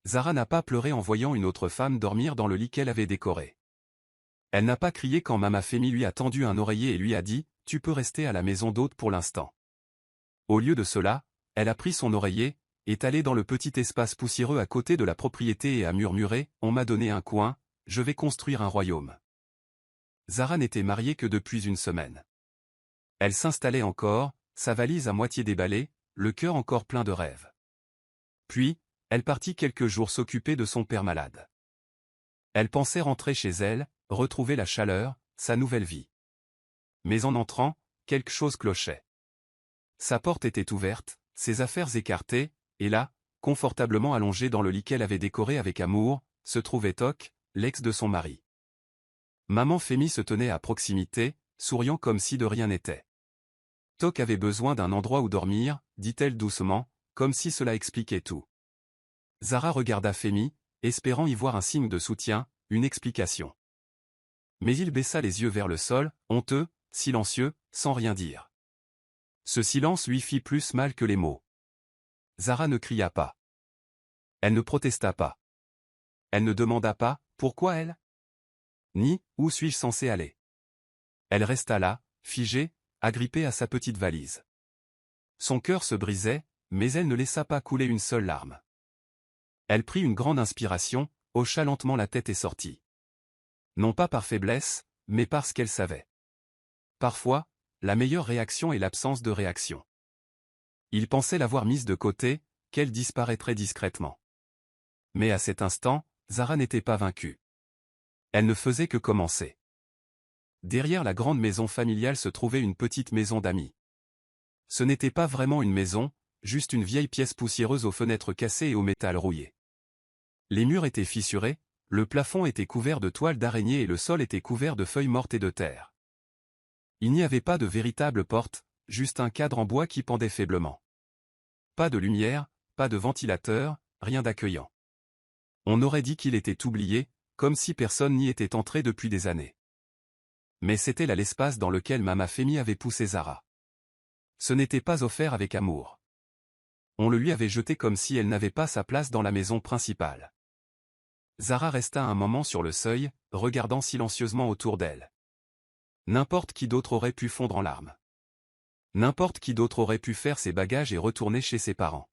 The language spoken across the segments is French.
Zara n'a pas pleuré en voyant une autre femme dormir dans le lit qu'elle avait décoré. Elle n'a pas crié quand Mama Femi lui a tendu un oreiller et lui a dit « Tu peux rester à la maison d'hôte pour l'instant ». Au lieu de cela, elle a pris son oreiller, est allée dans le petit espace poussiéreux à côté de la propriété et a murmuré « On m'a donné un coin, je vais construire un royaume ». Zara n'était mariée que depuis une semaine. Elle s'installait encore, sa valise à moitié déballée, le cœur encore plein de rêves. Puis, elle partit quelques jours s'occuper de son père malade. Elle pensait rentrer chez elle, retrouver la chaleur, sa nouvelle vie. Mais en entrant, quelque chose clochait. Sa porte était ouverte, ses affaires écartées, et là, confortablement allongé dans le lit qu'elle avait décoré avec amour, se trouvait Tok, l'ex de son mari. Maman Femi se tenait à proximité, souriant comme si de rien n'était. Tok avait besoin d'un endroit où dormir, dit-elle doucement, comme si cela expliquait tout. Zara regarda Femi, espérant y voir un signe de soutien, une explication. Mais il baissa les yeux vers le sol, honteux, silencieux, sans rien dire. Ce silence lui fit plus mal que les mots. Zara ne cria pas. Elle ne protesta pas. Elle ne demanda pas « Pourquoi elle ?» ni « Où suis-je censé aller ?» Elle resta là, figée, agrippée à sa petite valise. Son cœur se brisait, mais elle ne laissa pas couler une seule larme. Elle prit une grande inspiration, hocha lentement la tête et sortit. Non pas par faiblesse, mais parce qu'elle savait. Parfois, la meilleure réaction est l'absence de réaction. Il pensait l'avoir mise de côté, qu'elle disparaîtrait discrètement. Mais à cet instant, Zara n'était pas vaincue. Elle ne faisait que commencer. Derrière la grande maison familiale se trouvait une petite maison d'amis. Ce n'était pas vraiment une maison, juste une vieille pièce poussiéreuse aux fenêtres cassées et au métal rouillé. Les murs étaient fissurés, le plafond était couvert de toiles d'araignée et le sol était couvert de feuilles mortes et de terre. Il n'y avait pas de véritable porte, juste un cadre en bois qui pendait faiblement. Pas de lumière, pas de ventilateur, rien d'accueillant. On aurait dit qu'il était oublié, comme si personne n'y était entré depuis des années. Mais c'était là l'espace dans lequel Mama Femi avait poussé Zara. Ce n'était pas offert avec amour. On le lui avait jeté comme si elle n'avait pas sa place dans la maison principale. Zara resta un moment sur le seuil, regardant silencieusement autour d'elle. N'importe qui d'autre aurait pu fondre en larmes. N'importe qui d'autre aurait pu faire ses bagages et retourner chez ses parents.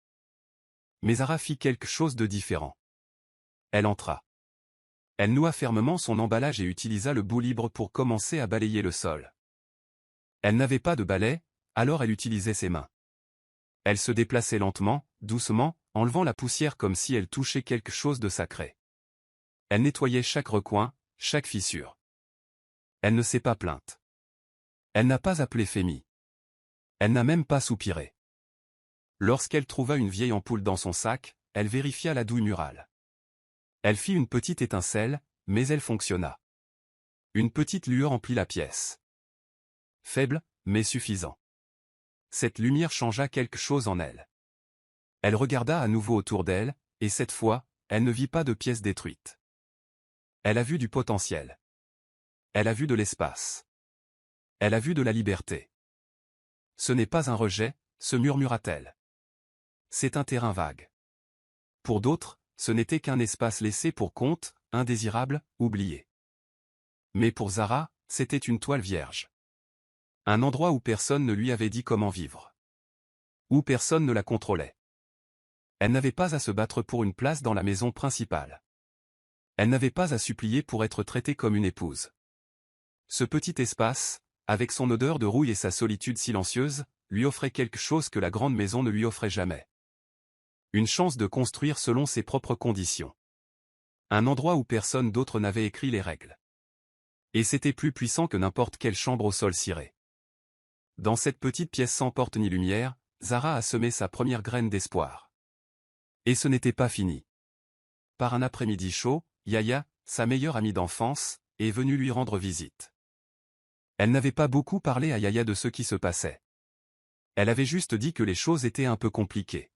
Mais Zara fit quelque chose de différent. Elle entra. Elle noua fermement son emballage et utilisa le bout libre pour commencer à balayer le sol. Elle n'avait pas de balai, alors elle utilisait ses mains. Elle se déplaçait lentement, doucement, enlevant la poussière comme si elle touchait quelque chose de sacré. Elle nettoyait chaque recoin, chaque fissure. Elle ne s'est pas plainte. Elle n'a pas appelé Femi. Elle n'a même pas soupiré. Lorsqu'elle trouva une vieille ampoule dans son sac, elle vérifia la douille murale. Elle fit une petite étincelle, mais elle fonctionna. Une petite lueur emplit la pièce. Faible, mais suffisant. Cette lumière changea quelque chose en elle. Elle regarda à nouveau autour d'elle, et cette fois, elle ne vit pas de pièces détruites. Elle a vu du potentiel. Elle a vu de l'espace. Elle a vu de la liberté. Ce n'est pas un rejet, se murmura-t-elle. C'est un terrain vague. Pour d'autres, ce n'était qu'un espace laissé pour compte, indésirable, oublié. Mais pour Zara, c'était une toile vierge. Un endroit où personne ne lui avait dit comment vivre. Où personne ne la contrôlait. Elle n'avait pas à se battre pour une place dans la maison principale. Elle n'avait pas à supplier pour être traitée comme une épouse. Ce petit espace, avec son odeur de rouille et sa solitude silencieuse, lui offrait quelque chose que la grande maison ne lui offrait jamais. Une chance de construire selon ses propres conditions. Un endroit où personne d'autre n'avait écrit les règles. Et c'était plus puissant que n'importe quelle chambre au sol ciré. Dans cette petite pièce sans porte ni lumière, Zara a semé sa première graine d'espoir. Et ce n'était pas fini. Par un après-midi chaud, Yaya, sa meilleure amie d'enfance, est venue lui rendre visite. Elle n'avait pas beaucoup parlé à Yaya de ce qui se passait. Elle avait juste dit que les choses étaient un peu compliquées.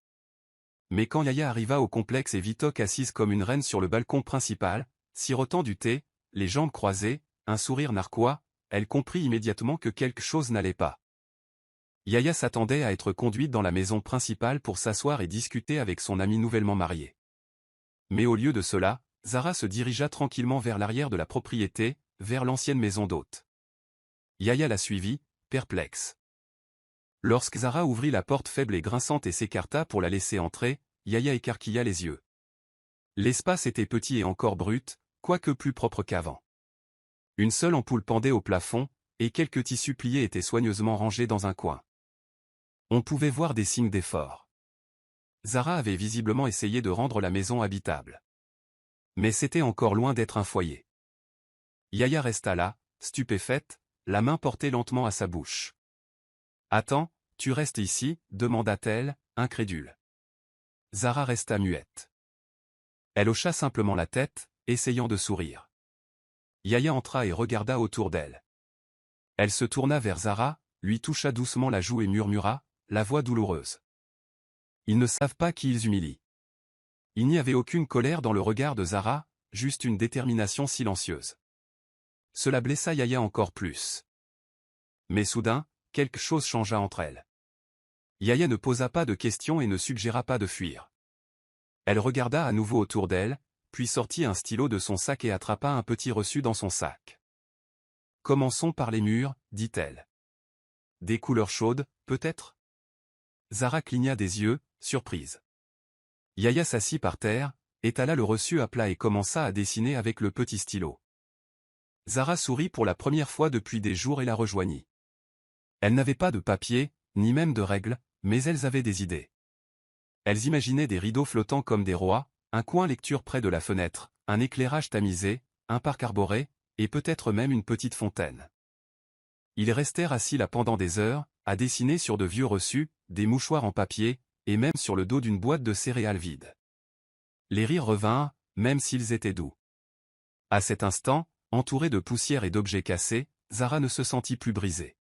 Mais quand Yaya arriva au complexe et vit Tok assise comme une reine sur le balcon principal, sirotant du thé, les jambes croisées, un sourire narquois, elle comprit immédiatement que quelque chose n'allait pas. Yaya s'attendait à être conduite dans la maison principale pour s'asseoir et discuter avec son amie nouvellement mariée. Mais au lieu de cela, Zara se dirigea tranquillement vers l'arrière de la propriété, vers l'ancienne maison d'hôte. Yahya la suivit, perplexe. Lorsque Zara ouvrit la porte faible et grinçante et s'écarta pour la laisser entrer, Yahya écarquilla les yeux. L'espace était petit et encore brut, quoique plus propre qu'avant. Une seule ampoule pendait au plafond, et quelques tissus pliés étaient soigneusement rangés dans un coin. On pouvait voir des signes d'effort. Zara avait visiblement essayé de rendre la maison habitable. Mais c'était encore loin d'être un foyer. Yahya resta là, stupéfaite, la main portée lentement à sa bouche. « Attends, tu restes ici ?» demanda-t-elle, incrédule. Zara resta muette. Elle hocha simplement la tête, essayant de sourire. Yahya entra et regarda autour d'elle. Elle se tourna vers Zara, lui toucha doucement la joue et murmura, la voix douloureuse. Ils ne savent pas qui ils humilient. Il n'y avait aucune colère dans le regard de Zara, juste une détermination silencieuse. Cela blessa Yahya encore plus. Mais soudain, quelque chose changea entre elles. Yahya ne posa pas de questions et ne suggéra pas de fuir. Elle regarda à nouveau autour d'elle, puis sortit un stylo de son sac et attrapa un petit reçu dans son sac. « Commençons par les murs, dit-elle. Des couleurs chaudes, peut-être ?» Zara cligna des yeux, surprise. Yahya s'assit par terre, étala le reçu à plat et commença à dessiner avec le petit stylo. Zara sourit pour la première fois depuis des jours et la rejoignit. Elle n'avait pas de papier, ni même de règles, mais elles avaient des idées. Elles imaginaient des rideaux flottants comme des rois, un coin lecture près de la fenêtre, un éclairage tamisé, un parc arboré, et peut-être même une petite fontaine. Ils restèrent assis là pendant des heures, à dessiner sur de vieux reçus, des mouchoirs en papier, et même sur le dos d'une boîte de céréales vide. Les rires revinrent, même s'ils étaient doux. À cet instant, entourée de poussière et d'objets cassés, Zara ne se sentit plus brisée.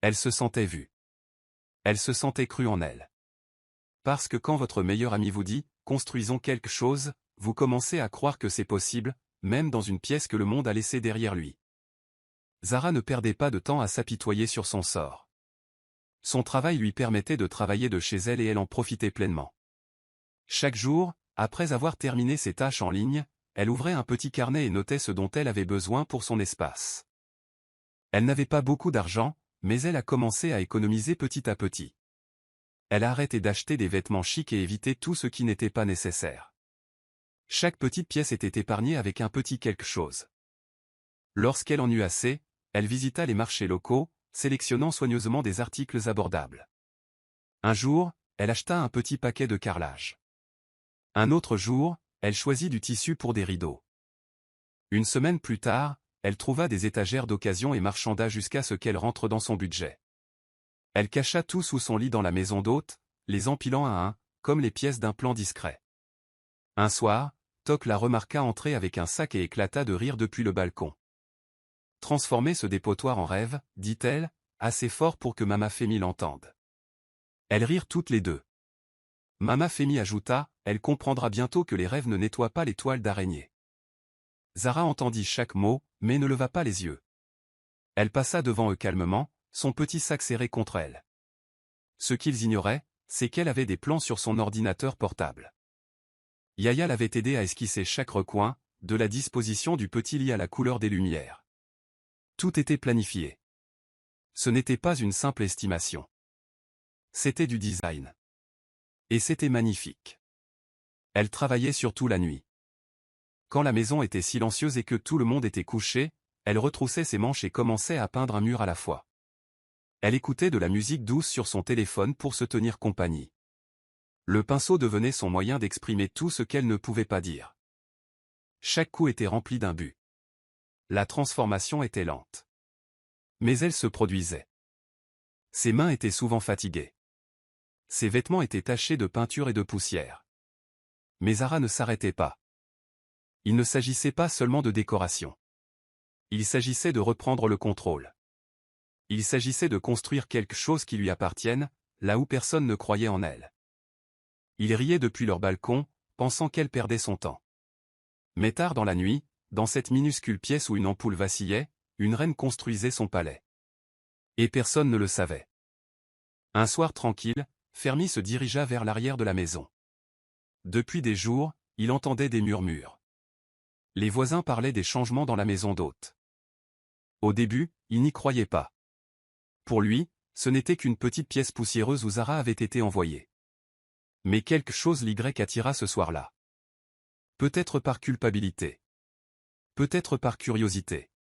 Elle se sentait vue. Elle se sentait crue en elle. Parce que quand votre meilleur ami vous dit « construisons quelque chose », vous commencez à croire que c'est possible, même dans une pièce que le monde a laissée derrière lui. Zara ne perdait pas de temps à s'apitoyer sur son sort. Son travail lui permettait de travailler de chez elle et elle en profitait pleinement. Chaque jour, après avoir terminé ses tâches en ligne, elle ouvrait un petit carnet et notait ce dont elle avait besoin pour son espace. Elle n'avait pas beaucoup d'argent, mais elle a commencé à économiser petit à petit. Elle a arrêté d'acheter des vêtements chics et évité tout ce qui n'était pas nécessaire. Chaque petite pièce était épargnée avec un petit quelque chose. Lorsqu'elle en eut assez, elle visita les marchés locaux, sélectionnant soigneusement des articles abordables. Un jour, elle acheta un petit paquet de carrelage. Un autre jour, elle choisit du tissu pour des rideaux. Une semaine plus tard, elle trouva des étagères d'occasion et marchanda jusqu'à ce qu'elle rentre dans son budget. Elle cacha tout sous son lit dans la maison d'hôte, les empilant un à un, comme les pièces d'un plan discret. Un soir, Toc la remarqua entrer avec un sac et éclata de rire depuis le balcon. « Transformer ce dépotoir en rêve, dit-elle, assez fort pour que Mama Femi l'entende. » Elles rirent toutes les deux. Mama Femi ajouta, « Elle comprendra bientôt que les rêves ne nettoient pas les toiles d'araignée. » Zara entendit chaque mot, mais ne leva pas les yeux. Elle passa devant eux calmement, son petit sac serré contre elle. Ce qu'ils ignoraient, c'est qu'elle avait des plans sur son ordinateur portable. Yahya l'avait aidé à esquisser chaque recoin, de la disposition du petit lit à la couleur des lumières. Tout était planifié. Ce n'était pas une simple estimation. C'était du design. Et c'était magnifique. Elle travaillait surtout la nuit. Quand la maison était silencieuse et que tout le monde était couché, elle retroussait ses manches et commençait à peindre un mur à la fois. Elle écoutait de la musique douce sur son téléphone pour se tenir compagnie. Le pinceau devenait son moyen d'exprimer tout ce qu'elle ne pouvait pas dire. Chaque coup était rempli d'un but. La transformation était lente. Mais elle se produisait. Ses mains étaient souvent fatiguées. Ses vêtements étaient tachés de peinture et de poussière. Mais Zara ne s'arrêtait pas. Il ne s'agissait pas seulement de décoration. Il s'agissait de reprendre le contrôle. Il s'agissait de construire quelque chose qui lui appartienne, là où personne ne croyait en elle. Ils riaient depuis leur balcon, pensant qu'elle perdait son temps. Mais tard dans la nuit, dans cette minuscule pièce où une ampoule vacillait, une reine construisait son palais. Et personne ne le savait. Un soir tranquille, Fermi se dirigea vers l'arrière de la maison. Depuis des jours, il entendait des murmures. Les voisins parlaient des changements dans la maison d'hôte. Au début, il n'y croyait pas. Pour lui, ce n'était qu'une petite pièce poussiéreuse où Zara avait été envoyée. Mais quelque chose l'Y attira ce soir-là. Peut-être par culpabilité. Peut-être par curiosité.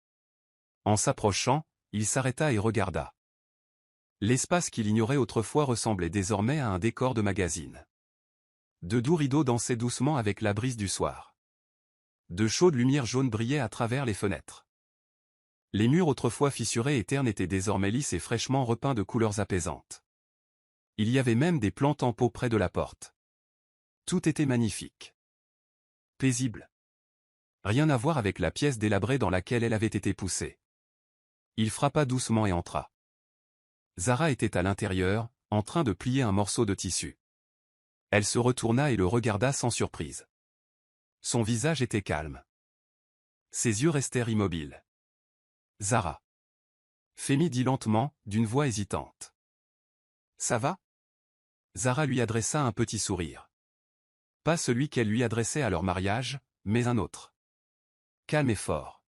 En s'approchant, il s'arrêta et regarda. L'espace qu'il ignorait autrefois ressemblait désormais à un décor de magazine. De doux rideaux dansaient doucement avec la brise du soir. De chaudes lumières jaunes brillaient à travers les fenêtres. Les murs autrefois fissurés et ternes étaient désormais lisses et fraîchement repeints de couleurs apaisantes. Il y avait même des plantes en pot près de la porte. Tout était magnifique. Paisible. Rien à voir avec la pièce délabrée dans laquelle elle avait été poussée. Il frappa doucement et entra. Zara était à l'intérieur, en train de plier un morceau de tissu. Elle se retourna et le regarda sans surprise. Son visage était calme. Ses yeux restèrent immobiles. Zara. Femi dit lentement, d'une voix hésitante. Ça va? Zara lui adressa un petit sourire. Pas celui qu'elle lui adressait à leur mariage, mais un autre. Calme et fort.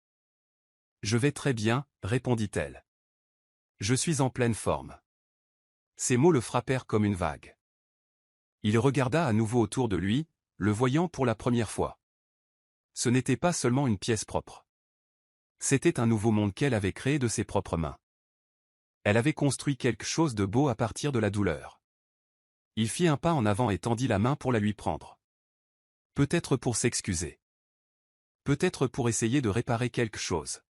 Je vais très bien, répondit-elle. Je suis en pleine forme. Ces mots le frappèrent comme une vague. Il regarda à nouveau autour de lui, le voyant pour la première fois. Ce n'était pas seulement une pièce propre. C'était un nouveau monde qu'elle avait créé de ses propres mains. Elle avait construit quelque chose de beau à partir de la douleur. Il fit un pas en avant et tendit la main pour la lui prendre. Peut-être pour s'excuser. Peut-être pour essayer de réparer quelque chose.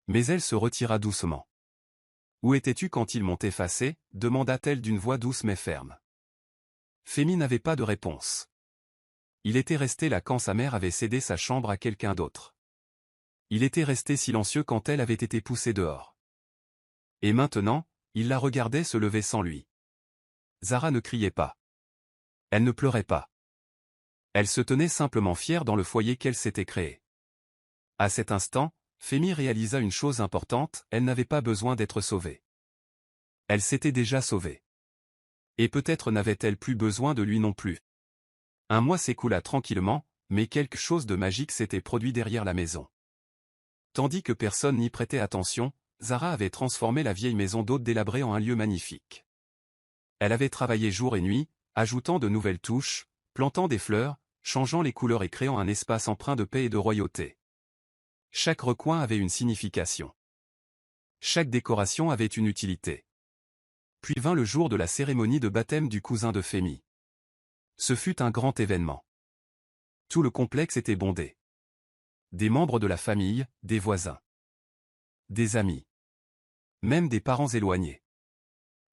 Mais elle se retira doucement. « Où étais-tu quand ils m'ont effacé ?» demanda-t-elle d'une voix douce mais ferme. Femi n'avait pas de réponse. Il était resté là quand sa mère avait cédé sa chambre à quelqu'un d'autre. Il était resté silencieux quand elle avait été poussée dehors. Et maintenant, il la regardait se lever sans lui. Zara ne criait pas. Elle ne pleurait pas. Elle se tenait simplement fière dans le foyer qu'elle s'était créé. À cet instant, Femi réalisa une chose importante, elle n'avait pas besoin d'être sauvée. Elle s'était déjà sauvée. Et peut-être n'avait-elle plus besoin de lui non plus. Un mois s'écoula tranquillement, mais quelque chose de magique s'était produit derrière la maison. Tandis que personne n'y prêtait attention, Zara avait transformé la vieille maison d'hôte délabrée en un lieu magnifique. Elle avait travaillé jour et nuit, ajoutant de nouvelles touches, plantant des fleurs, changeant les couleurs et créant un espace empreint de paix et de royauté. Chaque recoin avait une signification. Chaque décoration avait une utilité. Puis vint le jour de la cérémonie de baptême du cousin de Femi. Ce fut un grand événement. Tout le complexe était bondé. Des membres de la famille, des voisins. Des amis. Même des parents éloignés.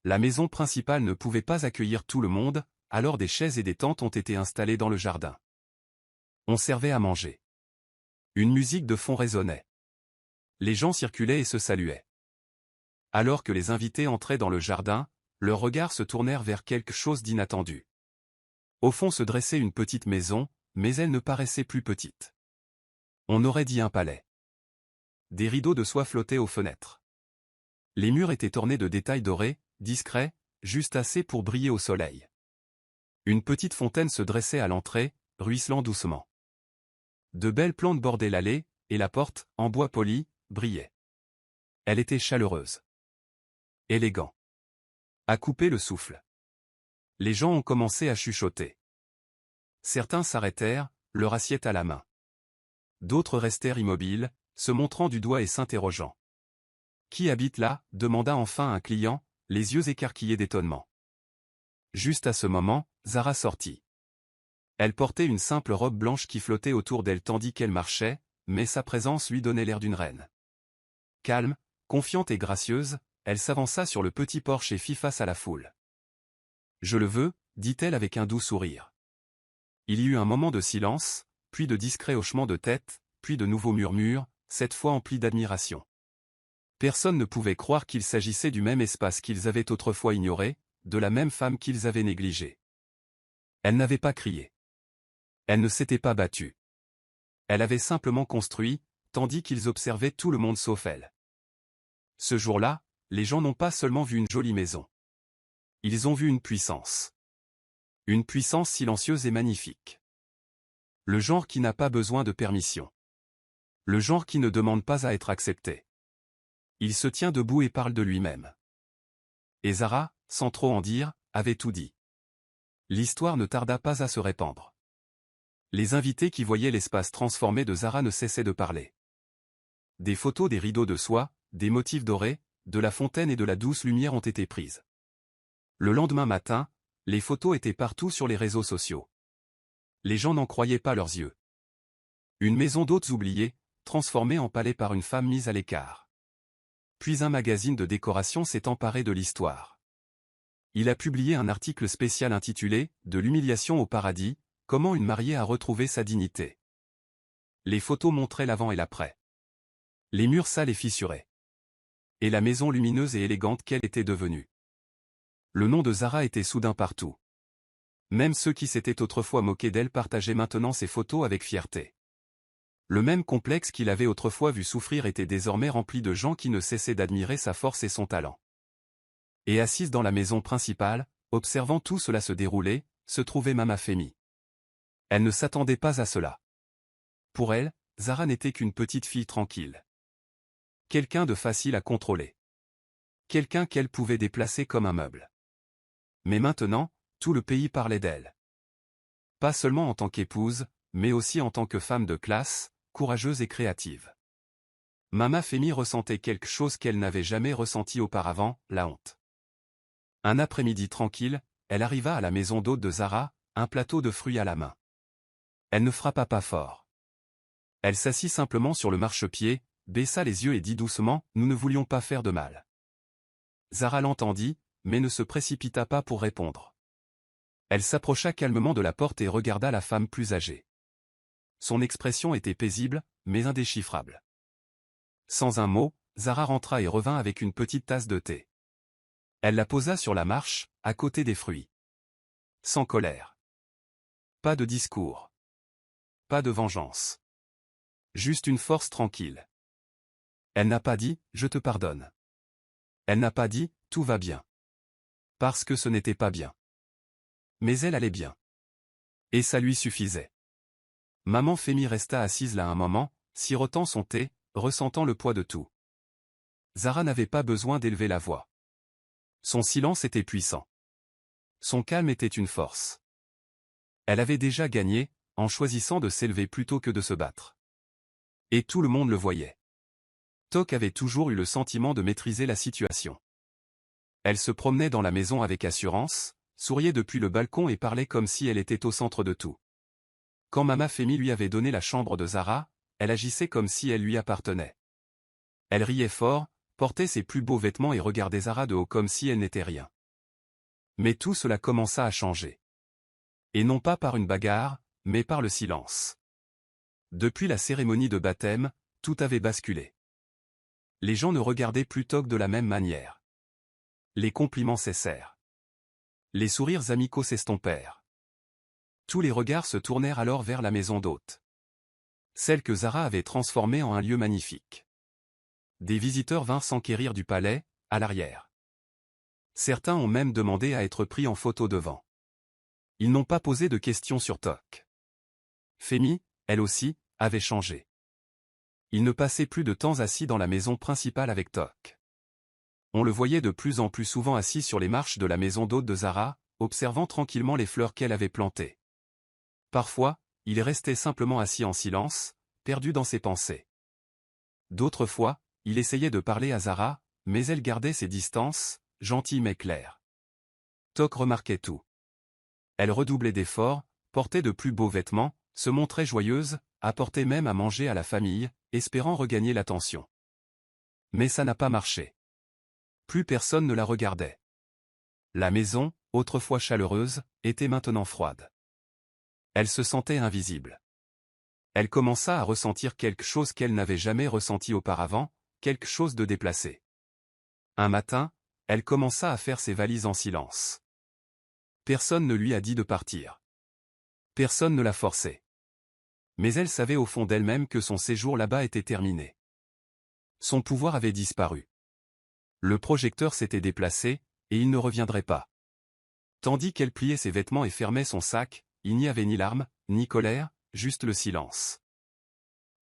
La maison principale ne pouvait pas accueillir tout le monde, alors des chaises et des tentes ont été installées dans le jardin. On servait à manger. Une musique de fond résonnait. Les gens circulaient et se saluaient. Alors que les invités entraient dans le jardin, leurs regards se tournèrent vers quelque chose d'inattendu. Au fond se dressait une petite maison, mais elle ne paraissait plus petite. On aurait dit un palais. Des rideaux de soie flottaient aux fenêtres. Les murs étaient ornés de détails dorés, discrets, juste assez pour briller au soleil. Une petite fontaine se dressait à l'entrée, ruisselant doucement. De belles plantes bordaient l'allée, et la porte, en bois poli, brillait. Elle était chaleureuse. Élégant. À couper le souffle. Les gens ont commencé à chuchoter. Certains s'arrêtèrent, leur assiette à la main. D'autres restèrent immobiles, se montrant du doigt et s'interrogeant. « Qui habite là ?» demanda enfin un client, les yeux écarquillés d'étonnement. Juste à ce moment, Zara sortit. Elle portait une simple robe blanche qui flottait autour d'elle tandis qu'elle marchait, mais sa présence lui donnait l'air d'une reine. Calme, confiante et gracieuse, elle s'avança sur le petit porche et fit face à la foule. « Je le veux », dit-elle avec un doux sourire. Il y eut un moment de silence, puis de discrets hochements de tête, puis de nouveaux murmures, cette fois emplis d'admiration. Personne ne pouvait croire qu'il s'agissait du même espace qu'ils avaient autrefois ignoré, de la même femme qu'ils avaient négligée. Elle n'avait pas crié. Elle ne s'était pas battue. Elle avait simplement construit, tandis qu'ils observaient tout le monde sauf elle. Ce jour-là, les gens n'ont pas seulement vu une jolie maison. Ils ont vu une puissance. Une puissance silencieuse et magnifique. Le genre qui n'a pas besoin de permission. Le genre qui ne demande pas à être accepté. Il se tient debout et parle de lui-même. Et Zara, sans trop en dire, avait tout dit. L'histoire ne tarda pas à se répandre. Les invités qui voyaient l'espace transformé de Zara ne cessaient de parler. Des photos des rideaux de soie, des motifs dorés, de la fontaine et de la douce lumière ont été prises. Le lendemain matin, les photos étaient partout sur les réseaux sociaux. Les gens n'en croyaient pas leurs yeux. Une maison d'hôtes oubliée, transformée en palais par une femme mise à l'écart. Puis un magazine de décoration s'est emparé de l'histoire. Il a publié un article spécial intitulé « De l'humiliation au paradis, comment une mariée a retrouvé sa dignité ». Les photos montraient l'avant et l'après. Les murs sales et fissurés. Et la maison lumineuse et élégante qu'elle était devenue. Le nom de Zara était soudain partout. Même ceux qui s'étaient autrefois moqués d'elle partageaient maintenant ces photos avec fierté. Le même complexe qu'il avait autrefois vu souffrir était désormais rempli de gens qui ne cessaient d'admirer sa force et son talent. Et assise dans la maison principale, observant tout cela se dérouler, se trouvait Mama Femi. Elle ne s'attendait pas à cela. Pour elle, Zara n'était qu'une petite fille tranquille. Quelqu'un de facile à contrôler. Quelqu'un qu'elle pouvait déplacer comme un meuble. Mais maintenant, tout le pays parlait d'elle. Pas seulement en tant qu'épouse, mais aussi en tant que femme de classe, courageuse et créative. Mama Femi ressentait quelque chose qu'elle n'avait jamais ressenti auparavant, la honte. Un après-midi tranquille, elle arriva à la maison d'hôte de Zara, un plateau de fruits à la main. Elle ne frappa pas fort. Elle s'assit simplement sur le marchepied, baissa les yeux et dit doucement « Nous ne voulions pas faire de mal ». Zara l'entendit, mais ne se précipita pas pour répondre. Elle s'approcha calmement de la porte et regarda la femme plus âgée. Son expression était paisible, mais indéchiffrable. Sans un mot, Zara rentra et revint avec une petite tasse de thé. Elle la posa sur la marche, à côté des fruits. Sans colère. Pas de discours. Pas de vengeance. Juste une force tranquille. Elle n'a pas dit « Je te pardonne ». Elle n'a pas dit « Tout va bien ». Parce que ce n'était pas bien. Mais elle allait bien. Et ça lui suffisait. Maman Femi resta assise là un moment, sirotant son thé, ressentant le poids de tout. Zara n'avait pas besoin d'élever la voix. Son silence était puissant. Son calme était une force. Elle avait déjà gagné, en choisissant de s'élever plutôt que de se battre. Et tout le monde le voyait. Tok avait toujours eu le sentiment de maîtriser la situation. Elle se promenait dans la maison avec assurance, souriait depuis le balcon et parlait comme si elle était au centre de tout. Quand Mama Femi lui avait donné la chambre de Zara, elle agissait comme si elle lui appartenait. Elle riait fort, portait ses plus beaux vêtements et regardait Zara de haut comme si elle n'était rien. Mais tout cela commença à changer. Et non pas par une bagarre, mais par le silence. Depuis la cérémonie de baptême, tout avait basculé. Les gens ne regardaient plus Tok de la même manière. Les compliments cessèrent. Les sourires amicaux s'estompèrent. Tous les regards se tournèrent alors vers la maison d'hôte. Celle que Zara avait transformée en un lieu magnifique. Des visiteurs vinrent s'enquérir du palais, à l'arrière. Certains ont même demandé à être pris en photo devant. Ils n'ont pas posé de questions sur Tok. Femi, elle aussi, avait changé. Il ne passait plus de temps assis dans la maison principale avec Tok. On le voyait de plus en plus souvent assis sur les marches de la maison d'hôte de Zara, observant tranquillement les fleurs qu'elle avait plantées. Parfois, il restait simplement assis en silence, perdu dans ses pensées. D'autres fois, il essayait de parler à Zara, mais elle gardait ses distances, gentille mais claire. Tok remarquait tout. Elle redoublait d'efforts, portait de plus beaux vêtements, se montrait joyeuse, apportait même à manger à la famille, espérant regagner l'attention. Mais ça n'a pas marché. Plus personne ne la regardait. La maison, autrefois chaleureuse, était maintenant froide. Elle se sentait invisible. Elle commença à ressentir quelque chose qu'elle n'avait jamais ressenti auparavant, quelque chose de déplacé. Un matin, elle commença à faire ses valises en silence. Personne ne lui a dit de partir. Personne ne l'a forcée. Mais elle savait au fond d'elle-même que son séjour là-bas était terminé. Son pouvoir avait disparu. Le projecteur s'était déplacé, et il ne reviendrait pas. Tandis qu'elle pliait ses vêtements et fermait son sac, il n'y avait ni larmes, ni colère, juste le silence.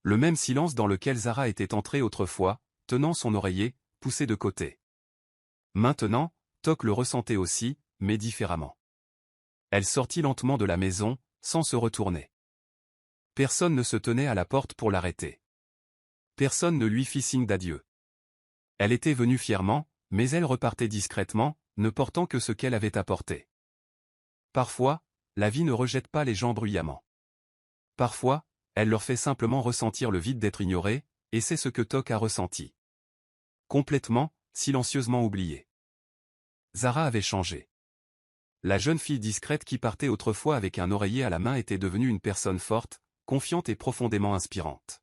Le même silence dans lequel Zara était entrée autrefois, tenant son oreiller, poussé de côté. Maintenant, Toc le ressentait aussi, mais différemment. Elle sortit lentement de la maison, sans se retourner. Personne ne se tenait à la porte pour l'arrêter. Personne ne lui fit signe d'adieu. Elle était venue fièrement, mais elle repartait discrètement, ne portant que ce qu'elle avait apporté. Parfois, la vie ne rejette pas les gens bruyamment. Parfois, elle leur fait simplement ressentir le vide d'être ignorés, et c'est ce que Toc a ressenti. Complètement, silencieusement oublié. Zara avait changé. La jeune fille discrète qui partait autrefois avec un oreiller à la main était devenue une personne forte, confiante et profondément inspirante.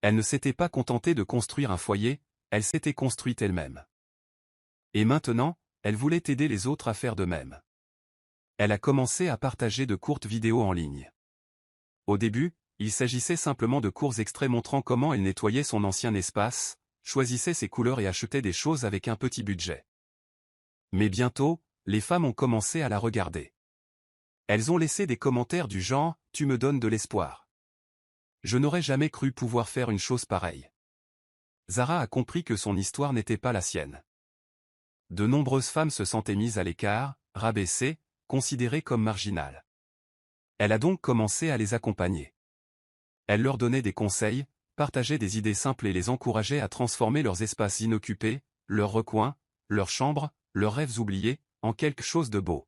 Elle ne s'était pas contentée de construire un foyer, elle s'était construite elle-même. Et maintenant, elle voulait aider les autres à faire de même. Elle a commencé à partager de courtes vidéos en ligne. Au début, il s'agissait simplement de courts extraits montrant comment elle nettoyait son ancien espace, choisissait ses couleurs et achetait des choses avec un petit budget. Mais bientôt, les femmes ont commencé à la regarder. Elles ont laissé des commentaires du genre « Tu me donnes de l'espoir. Je n'aurais jamais cru pouvoir faire une chose pareille. » Zara a compris que son histoire n'était pas la sienne. De nombreuses femmes se sentaient mises à l'écart, rabaissées, considérées comme marginales. Elle a donc commencé à les accompagner. Elle leur donnait des conseils, partageait des idées simples et les encourageait à transformer leurs espaces inoccupés, leurs recoins, leurs chambres, leurs rêves oubliés, en quelque chose de beau.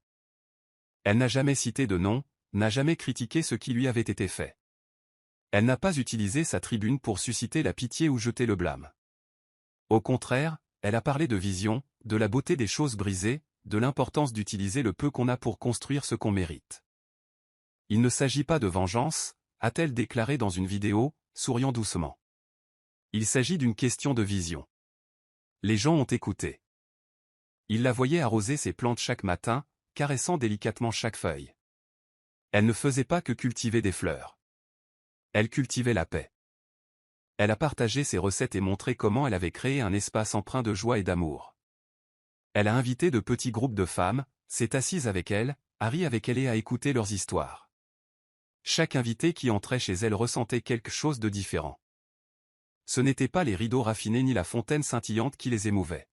Elle n'a jamais cité de nom, n'a jamais critiqué ce qui lui avait été fait. Elle n'a pas utilisé sa tribune pour susciter la pitié ou jeter le blâme. Au contraire, elle a parlé de vision, de la beauté des choses brisées, de l'importance d'utiliser le peu qu'on a pour construire ce qu'on mérite. Il ne s'agit pas de vengeance, a-t-elle déclaré dans une vidéo, souriant doucement. Il s'agit d'une question de vision. Les gens ont écouté. Ils la voyaient arroser ses plantes chaque matin, caressant délicatement chaque feuille. Elle ne faisait pas que cultiver des fleurs. Elle cultivait la paix. Elle a partagé ses recettes et montré comment elle avait créé un espace empreint de joie et d'amour. Elle a invité de petits groupes de femmes, s'est assise avec elles, a ri avec elles et a écouté leurs histoires. Chaque invité qui entrait chez elle ressentait quelque chose de différent. Ce n'étaient pas les rideaux raffinés ni la fontaine scintillante qui les émouvaient.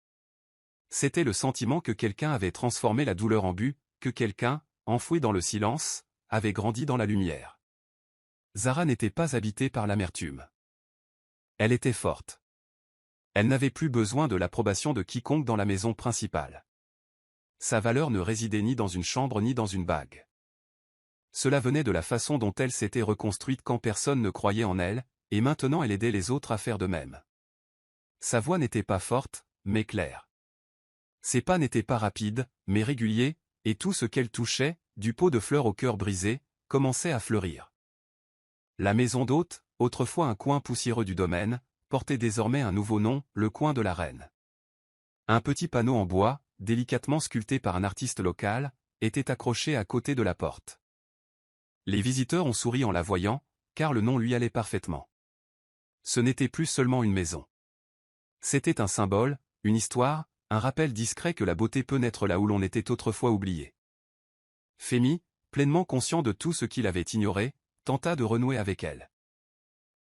C'était le sentiment que quelqu'un avait transformé la douleur en but, que quelqu'un, enfoui dans le silence, avait grandi dans la lumière. Zara n'était pas habitée par l'amertume. Elle était forte. Elle n'avait plus besoin de l'approbation de quiconque dans la maison principale. Sa valeur ne résidait ni dans une chambre ni dans une bague. Cela venait de la façon dont elle s'était reconstruite quand personne ne croyait en elle, et maintenant elle aidait les autres à faire de même. Sa voix n'était pas forte, mais claire. Ses pas n'étaient pas rapides, mais réguliers, et tout ce qu'elle touchait, du pot de fleurs au cœur brisé, commençait à fleurir. La maison d'hôte, autrefois un coin poussiéreux du domaine, portait désormais un nouveau nom, le coin de la reine. Un petit panneau en bois, délicatement sculpté par un artiste local, était accroché à côté de la porte. Les visiteurs ont souri en la voyant, car le nom lui allait parfaitement. Ce n'était plus seulement une maison. C'était un symbole, une histoire, un rappel discret que la beauté peut naître là où l'on était autrefois oublié. Femi, pleinement conscient de tout ce qu'il avait ignoré, tenta de renouer avec elle.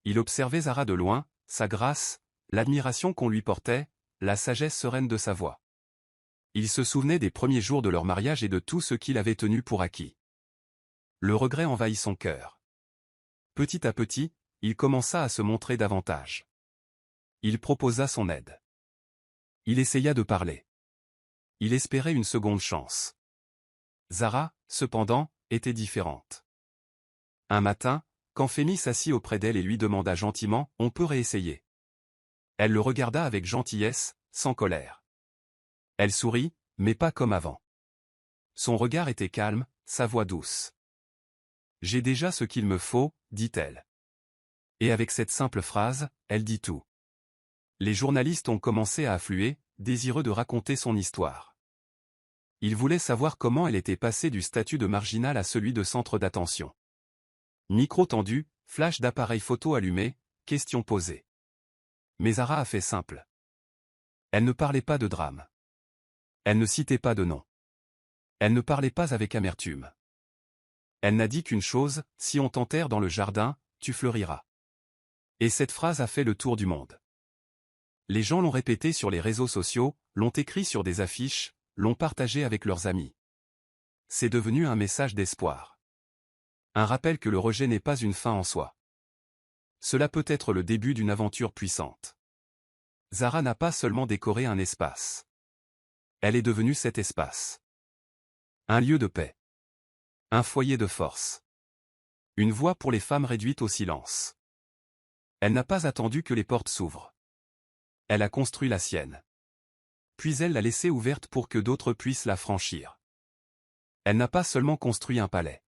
Il observait Zara de loin, sa grâce, l'admiration qu'on lui portait, la sagesse sereine de sa voix. Il se souvenait des premiers jours de leur mariage et de tout ce qu'il avait tenu pour acquis. Le regret envahit son cœur. Petit à petit, il commença à se montrer davantage. Il proposa son aide. Il essaya de parler. Il espérait une seconde chance. Zara, cependant, était différente. Un matin, quand Femi s'assit auprès d'elle et lui demanda gentiment « On peut réessayer ?» Elle le regarda avec gentillesse, sans colère. Elle sourit, mais pas comme avant. Son regard était calme, sa voix douce. « J'ai déjà ce qu'il me faut, dit-elle. » Et avec cette simple phrase, elle dit tout. Les journalistes ont commencé à affluer, désireux de raconter son histoire. Ils voulaient savoir comment elle était passée du statut de marginale à celui de centre d'attention. Micro tendu, flash d'appareil photo allumé, questions posées. Mais Zara a fait simple. Elle ne parlait pas de drame. Elle ne citait pas de nom. Elle ne parlait pas avec amertume. Elle n'a dit qu'une chose, si on t'enterre dans le jardin, tu fleuriras. Et cette phrase a fait le tour du monde. Les gens l'ont répété sur les réseaux sociaux, l'ont écrit sur des affiches, l'ont partagé avec leurs amis. C'est devenu un message d'espoir. Un rappel que le rejet n'est pas une fin en soi. Cela peut être le début d'une aventure puissante. Zara n'a pas seulement décoré un espace. Elle est devenue cet espace. Un lieu de paix. Un foyer de force. Une voix pour les femmes réduites au silence. Elle n'a pas attendu que les portes s'ouvrent. Elle a construit la sienne. Puis elle l'a laissée ouverte pour que d'autres puissent la franchir. Elle n'a pas seulement construit un palais.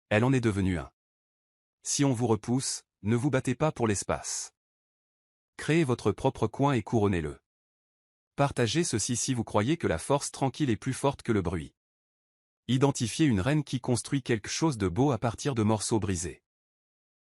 Elle en est devenue un. Si on vous repousse, ne vous battez pas pour l'espace. Créez votre propre coin et couronnez-le. Partagez ceci si vous croyez que la force tranquille est plus forte que le bruit. Identifiez une reine qui construit quelque chose de beau à partir de morceaux brisés.